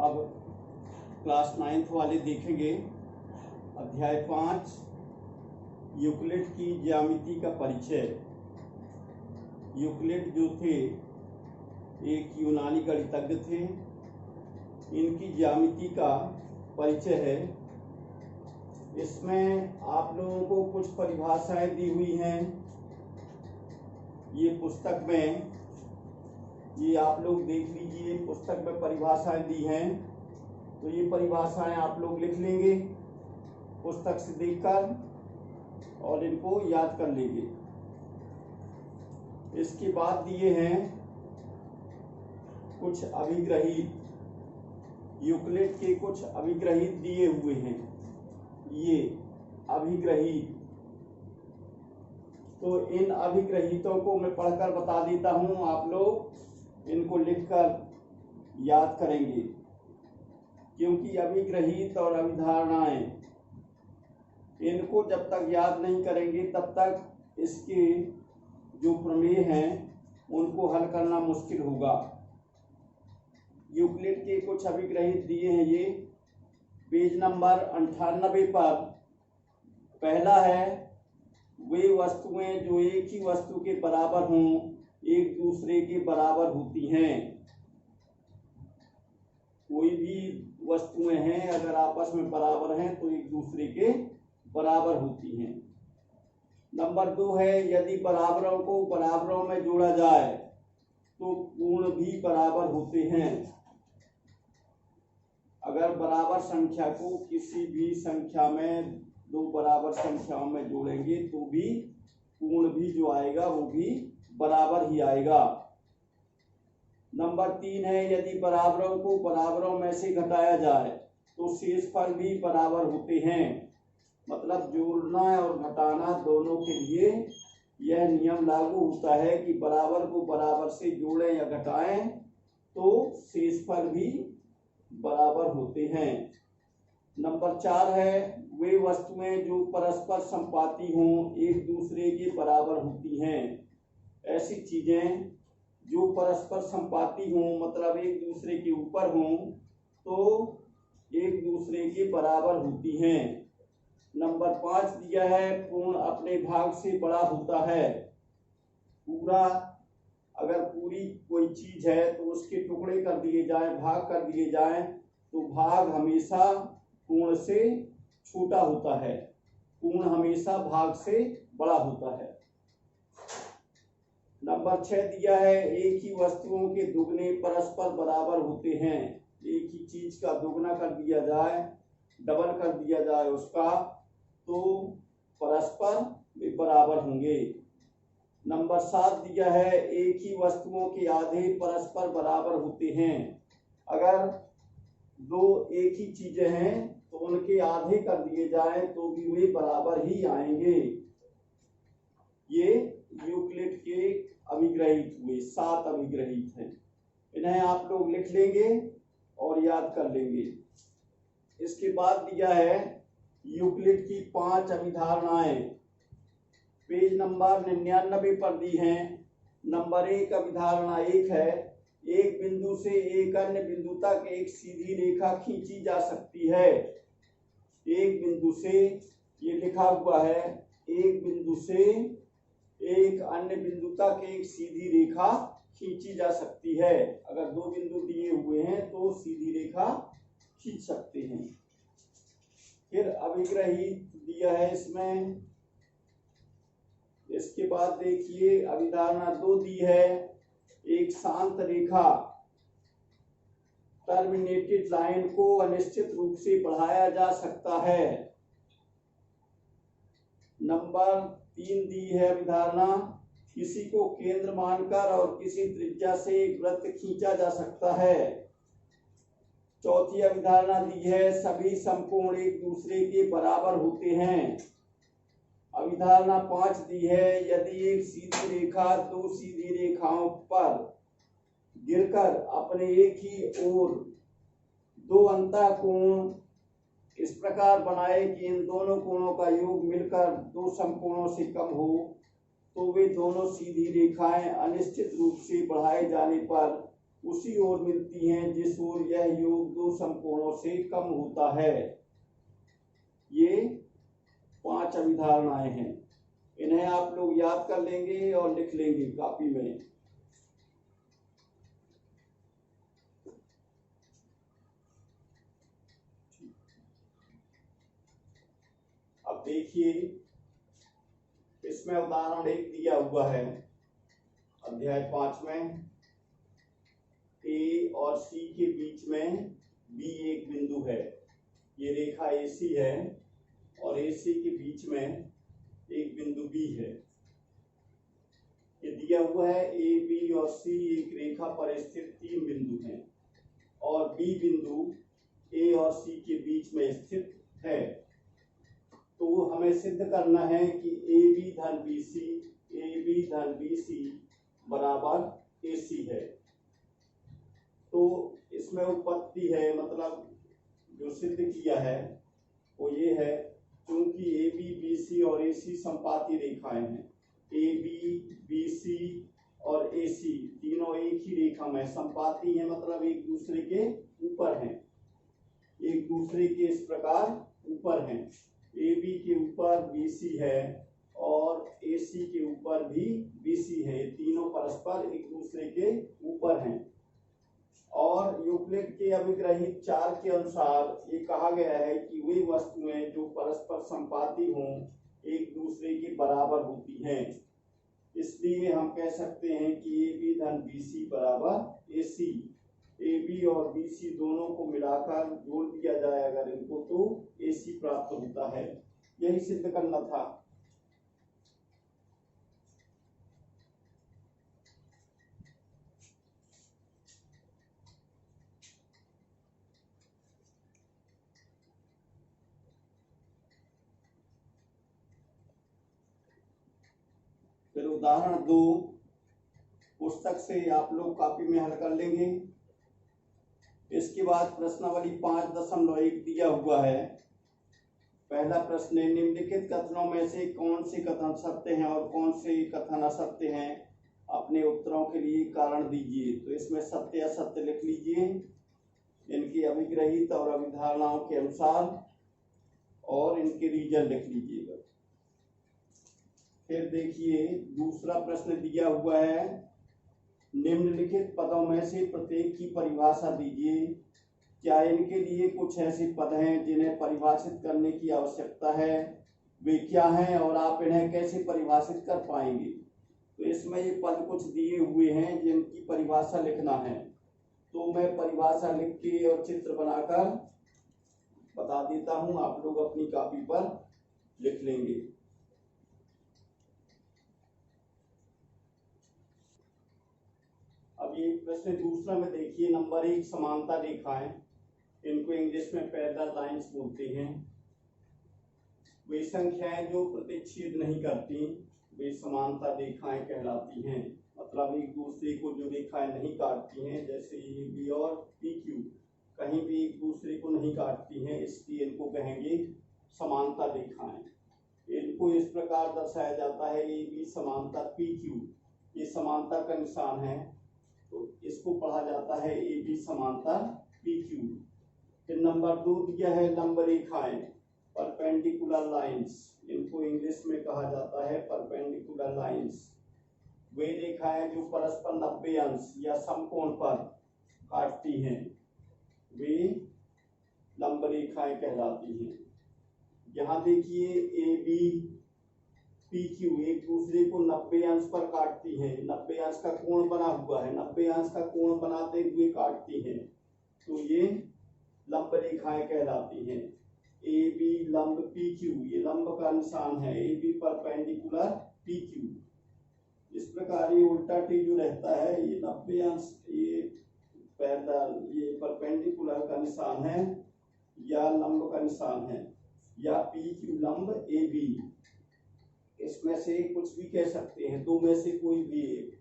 अब class 9th वाले देखेंगे अध्याय 5 यूक्लिड की ज्यामिति का परिचय। यूक्लिड जो थे एक यूनानी गणितज्ञ थे, इनकी ज्यामिति का परिचय है। इसमें आप लोगों को कुछ परिभाषाएं दी हुई हैं। ये पुस्तक में, ये आप लोग देख लीजिए, पुस्तक में परिभाषाएं दी हैं, तो ये परिभाषाएं आप लोग लिख लेंगे पुस्तक से देखकर और इनको याद कर लेंगे। इसके बाद दिए हैं कुछ अभिग्रहित, यूक्लिड के कुछ अभिग्रहित दिए हुए हैं। ये अभिग्रहित, तो इन अभिग्रहितों को मैं पढ़कर बता देता हूं, आप लोग इनको लिखकर याद करेंगे, क्योंकि अभिग्रहित और अभिधारणाएं, इनको जब तक याद नहीं करेंगे तब तक इसके जो प्रमेय हैं उनको हल करना मुश्किल होगा। यूक्लिड के कुछ अभिग्रहित दिए हैं, ये पेज नंबर 98 पर। पहला है, वे वस्तुएं जो एक ही वस्तु के बराबर हों एक दूसरे के बराबर होती हैं। कोई भी वस्तुएं हैं अगर आपस में बराबर हैं तो एक दूसरे के बराबर होती हैं। नंबर 2 है, यदि बराबरों को बराबरों में जोड़ा जाए तो पूर्ण भी बराबर होते हैं। अगर बराबर संख्या को किसी भी संख्या में दो बराबर संख्याओं में जोड़ेंगे तो भी पूर्ण भी जो आएगा वो भी बराबर ही आएगा। नंबर 3 है, यदि बराबरों को बराबरों में से घटाया जाए तो शेषफल भी बराबर होते हैं। मतलब जोड़ना और घटाना दोनों के लिए यह नियम लागू होता है कि बराबर को बराबर से जोड़ें या घटाएं तो शेषफल भी बराबर होते हैं। नंबर 4 है, वे वस्तुएं जो परस्पर संपाती हों एक दूसरे के बराबर होती हैं। ऐसी चीजें जो परस्पर संपाती हों, मतलब एक दूसरे के ऊपर हों, तो एक दूसरे के बराबर होती हैं। नंबर 5 दिया है, पूर्ण अपने भाग से बड़ा होता है। पूरा, अगर पूरी कोई चीज है तो उसके टुकड़े कर दिए जाएं, भाग कर दिए जाएं, तो भाग हमेशा पूर्ण से छोटा होता है, पूर्ण हमेशा भाग से बड़ा होता है। नंबर 6 दिया है, एक ही वस्तुओं के दुगने परस्पर बराबर होते हैं। एक ही चीज का दुगना कर दिया जाए, डबल कर दिया जाए उसका, तो परस्पर भी बराबर होंगे। नंबर 7 दिया है, एक ही वस्तुओं के आधे परस्पर बराबर होते हैं। अगर दो एक ही चीजें हैं तो उनके आधे कर दिए जाएं तो भी वे बराबर ही आएंगे। ये यूक्लिड के अभिग्रहित हुए, 7 अभिग्रहित हैं। इन्हें आप लोग लिख लेंगे और याद कर लेंगे। इसके बाद दिया है यूक्लिड की 5 अभिधारणाएं, पेज नंबर 99 पर दी हैं। नंबर 1 अभिधारणा 1 है, एक बिंदु से एक अन्य बिंदु तक एक सीधी रेखा खींची जा सकती है। एक बिंदु से, ये लिखा हुआ है, एक बिंदु से एक अन्य बिंदु तक एक सीधी रेखा खींची जा सकती है। अगर 2 बिंदु दिए हुए हैं तो सीधी रेखा खींच सकते हैं। फिर अभिग्रहित दिया है इसमें। इसके बाद देखिए अभिधारणा 2 दी है, एक शांत रेखा टर्मिनेटेड लाइन को अनिश्चित रूप से बढ़ाया जा सकता है। नंबर 3 दी है अभिधारणा, किसी को केंद्र मानकर और किसी त्रिज्या से एक वृत्त खींचा जा सकता है। चौथी अभिधारणा दी है, सभी समकोण एक दूसरे के बराबर होते हैं। अभिधारणा 5 दी है, यदि एक सीधी रेखा 2 सीधी रेखाओं पर गिरकर अपने एक ही ओर 2 अंतःकोण इस प्रकार बनाए कि इन दोनों कोणों का योग मिलकर 2 समकोणों से कम हो, तो वे दोनों सीधी रेखाएं अनिश्चित रूप से बढ़ाए जाने पर उसी ओर मिलती हैं जिस ओर यह योग दो समकोणों से कम होता है। ये 5 अभिधारणाएं हैं। इन्हें आप लोग याद कर लेंगे और लिख लेंगे कॉपी में। अब देखिए, इसमें उदाहरण 1 दिया हुआ है अध्याय 5 में। ए और सी के बीच में बी एक बिंदु है। ये रेखा एसी है और एसी के बीच में एक बिंदु बी है। ये दिया हुआ है ए बी और सी एक रेखा पर स्थित 3 बिंदु हैं और बी बिंदु ए और सी के बीच में स्थित है। तो हमें सिद्ध करना है कि ए बी धन बी सी बराबर ए सी है। तो इसमें उत्पत्ति है, मतलब जो सिद्ध किया है वो ये है, क्योंकि ए बी बी सी और ए सी संपाती रेखाएं हैं। ए बी बी सी और ए सी तीनों एक ही रेखा में संपाती हैं, मतलब एक दूसरे के ऊपर हैं, एक दूसरे के इस प्रकार ऊपर हैं। ए बी के ऊपर बी सी है और ए सी के ऊपर भी बी सी है। तीनों परस्पर एक दूसरे के ऊपर हैं। और यूक्लिड के अभिग्रहित 4 के अनुसार ये कहा गया है कि वे वस्तुएं जो परस्पर संपाती हों एक दूसरे के बराबर होती हैं। इसलिए हम कह सकते हैं कि ए बी धन बी सी बराबर ए सी। ए बी और बी सी दोनों को मिलाकर जोड़ दिया जाए अगर इनको, तो ए सी प्राप्त होता है। यही सिद्ध करना था। फिर उदाहरण 2 पुस्तक से आप लोग कॉपी में हल कर लेंगे। इसके बाद प्रश्नावली 5.1 दिया हुआ है। पहला प्रश्न है, निम्नलिखित कथनों में से कौन से कथन सत्य हैं और कौन से कथन असत्य हैं? अपने उत्तरों के लिए कारण दीजिए। तो इसमें सत्य असत्य लिख लीजिए इनकी अभिग्रहित और अभिधारणाओं के अनुसार और इनके रीजन लिख लीजिएगा। फिर देखिए, दूसरा प्रश्न दिया हुआ है, निम्नलिखित पदों में से प्रत्येक की परिभाषा दीजिए। क्या इनके लिए कुछ ऐसे पद हैं जिन्हें परिभाषित करने की आवश्यकता है? वे क्या हैं और आप इन्हें कैसे परिभाषित कर पाएंगे? तो इसमें ये पद कुछ दिए हुए हैं जिनकी परिभाषा लिखना है। तो मैं परिभाषा लिख के और चित्र बनाकर बता देता हूं, आप लोग अपनी कॉपी पर लिख लेंगे। अब ये प्रश्न दूसरा में देखिए, नंबर 1 समानता रेखाएं, इनको इंग्लिश में पैरेलल लाइंस बोलते हैं। वे संख्याएं जो प्रतिच्छेद नहीं करती वे समानता रेखाएं कहलाती हैं। मतलब एक दूसरे को जो रेखाएं नहीं काटती हैं, जैसे ए बी और पी क्यू कहीं भी एक दूसरे को नहीं काटती हैं, इसलिए इनको कहेंगे समानता रेखाएं। इनको इस प्रकार दर्शाया जाता है, ए बी समानता पी क्यू, ये समानता का निशान है, तो इसको पढ़ा जाता है ए बी समानता पी क्यू। फिर नंबर 2 दिया है लंब रेखाएं, परपेंडिकुलर लाइंस, इनको इंग्लिश में कहा जाता है परपेंडिकुलर लाइंस। वे रेखाएं जो परस्पर 90 अंश या समकोण पर काटती हैं वे लंब रेखाएं कहलाती हैं। यहाँ देखिए, ए बी पी क्यू एक दूसरे को 90 अंश पर काटती हैं। 90 अंश का कोण बना हुआ है, 90 अंश का कोण बनाते हुए काटती हैं, तो ये लंब रेखाएं कहलाती हैं। ए बी लंब पी क्यू, ये लंब का निशान है, A B perpendicular P Q. इस प्रकार ये उल्टा टी जो रहता है, ये 90 अंश, ये पैरेलल, ये परपेंडिकुलर का निशान है या लंब का निशान है, या पी क्यू लंब ए बी, इसमें से कुछ भी कह सकते हैं, दो में से कोई भी एक।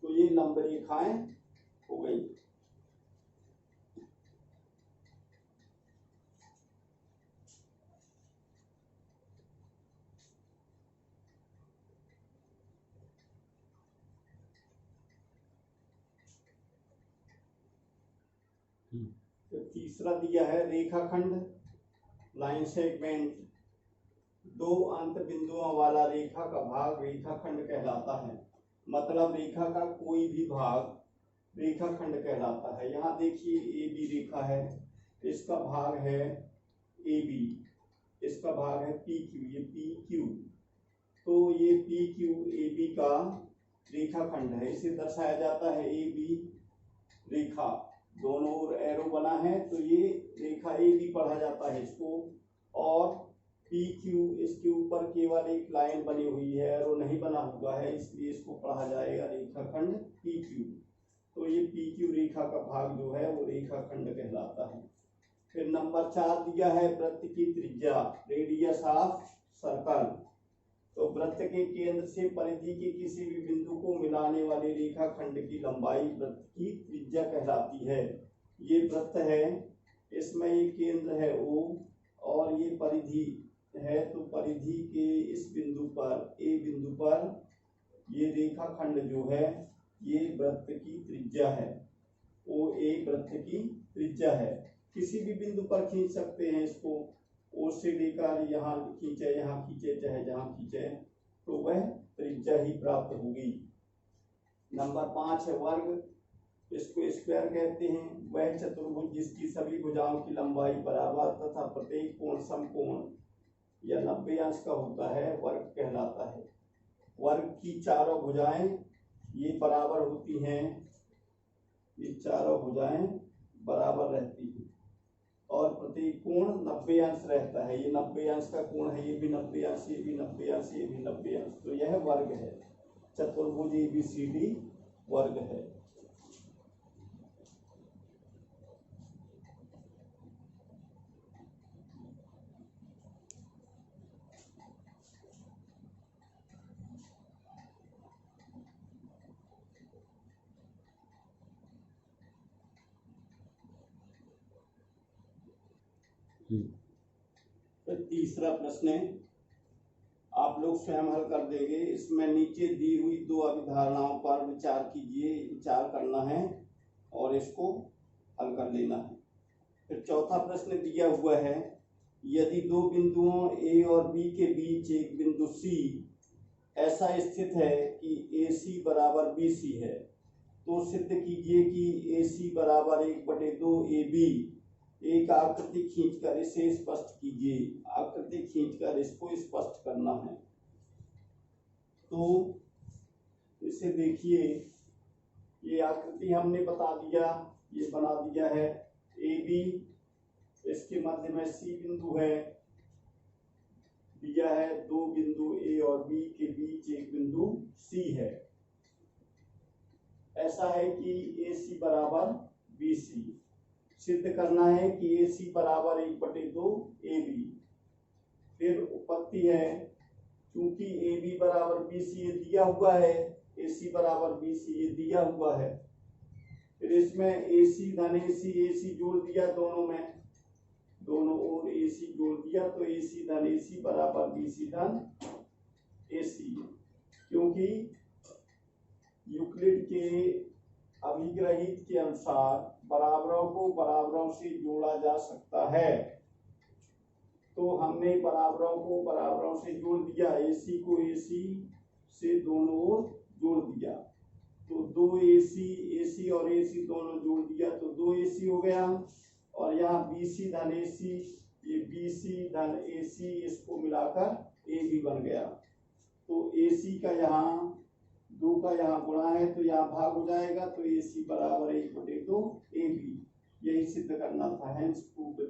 तो ये लंब रेखाएं हो गई। तो तीसरा दिया है रेखाखंड, लाइन सेगमेंट। दो अंत बिंदुओं वाला रेखा का भाग रेखाखंड कहलाता है। मतलब रेखा का कोई भी भाग रेखाखंड कहलाता है। यहाँ देखिए ए बी रेखा है, इसका भाग है ए बी, इसका भाग है पी क्यू, ये पी क्यू। तो ये पी क्यू ए बी का रेखाखंड है। इसे दर्शाया जाता है ए बी रेखा, दोनों ओर एरो बना है तो ये रेखा ए बी पढ़ा जाता है इसको। और पी क्यू, इसके ऊपर केवल एक लाइन बनी हुई है, एरो नहीं बना हुआ है, इसलिए इसको पढ़ा जाएगा रेखाखंड पी क्यू। तो ये पी क्यू रेखा का भाग जो है वो रेखाखंड कहलाता है। फिर नंबर 4 दिया है वृत्त की त्रिज्या, रेडियस ऑफ सर्कल। तो वृत्त के केंद्र से परिधि के किसी भी बिंदु को मिलाने वाली रेखाखंड की लंबाई वृत्त की त्रिज्या कहलाती है। ये वृत्त है, इसमें ये केंद्र है O और ये परिधि है, तो परिधि के इस बिंदु पर, ए बिंदु पर ये रेखाखंड जो है ये वृत्त की त्रिज्या है। ओ ए वृत्त की त्रिज्या है। किसी भी बिंदु पर खींच सकते हैं इसको, ओ से लेकर यहाँ खींचे, यहाँ खींचे, चाहे जहाँ खींचे, तो वह त्रिज्या ही प्राप्त होगी। नंबर 5 है वर्ग, इसको स्क्वायर कहते हैं। वह चतुर्भुज जिसकी सभी भुजाओं की लंबाई बराबर तथा प्रत्येक कोण समकोण या 90 अंश का होता है, वर्ग कहलाता है। वर्ग की चारों भुजाएं ये बराबर होती हैं, ये चारों भुजाएं बराबर रहती हैं और प्रत्येक कोण 90 अंश रहता है। ये 90 अंश का कोण है, ये भी 90 अंश, ये भी 90 अंश, ये भी 90 अंश, तो यह वर्ग है। चतुर्भुज ABCD वर्ग है। फिर तीसरा प्रश्न है, आप लोग स्वयं हल कर देंगे। इसमें नीचे दी हुई दो अभिधारणाओं पर विचार कीजिए, विचार करना है और इसको हल कर लेना है। फिर चौथा प्रश्न दिया हुआ है, यदि दो बिंदुओं ए और बी के बीच एक बिंदु सी ऐसा स्थित है कि AC बराबर BC है, तो सिद्ध कीजिए कि AC बराबर 1/2 AB। एक आकृति खींचकर इसे स्पष्ट कीजिए। आकृति खींचकर इसको स्पष्ट करना है। तो इसे देखिए, ये आकृति हमने बता दिया, ये बना दिया है AB, इसके मध्य में C बिंदु है, दिया है दो बिंदु A और B के बीच एक बिंदु C है। ऐसा है कि AC बराबर BC। सिद्ध करना है कि AC बराबर 1/2 AB। फिर उत्पत्ति है, क्योंकि AB बराबर BC ये दिया हुआ है, AC बराबर BC ये दिया हुआ है। फिर इसमें AC धन AC जोड़ दिया, दोनों में, दोनों ओर AC जोड़ दिया, तो AC धन AC बराबर BC धन AC। क्योंकि यूक्लिड के अभिग्रहित के अनुसार बराबरों को बराबरों से जोड़ा जा सकता है, तो हमने बराबरों को बराबरों से जोड़ दिया, AC को AC से दोनों ओर जोड़ दिया, तो 2AC और AC दोनों जोड़ दिया तो 2AC हो गया। और यहाँ BC धन AC, ये BC धन AC, इसको मिलाकर AB बन गया। तो AC का यहाँ 2 का यहाँ गुणा है तो यहाँ भाग हो जाएगा, तो AC बराबर 1/2 AB। यही सिद्ध करना था, हेंस प्रूव्ड